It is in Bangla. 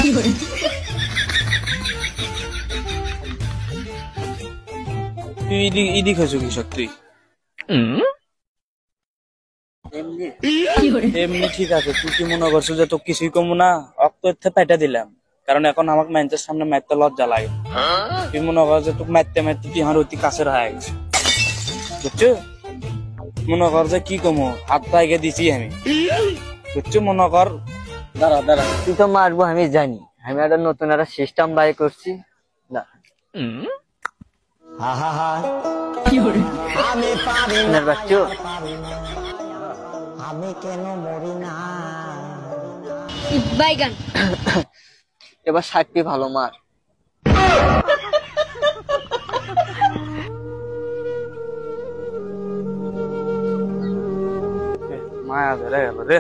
তুই ইদি খাইছো কি তুই? এমনি ঠিক আছে, তুই কি মনে করছো যে তোকে কিছুই কমু না? অক্ত পেটে দিলাম, কারণ এখন আমাকে মানুষের সামনে মারতে লজ্জা লাগে। তুই মনে কর যে তোকে মারতে মারতে তুই আমার অতি কাছের হয়ে গেছে, বুঝছো? মনে কর যে কি কমু, হাত পায়ে দিছি আমি, বুঝছো? মনে কর দাঁড়া দাঁড়া, তুই তো মারবো আমি জানি, আমি একটা নতুন একটা সিস্টেম বাই করছি না। আমি কেন মরি না? এবার 60টি ভালো মার। মায়া ধরে গেল রে।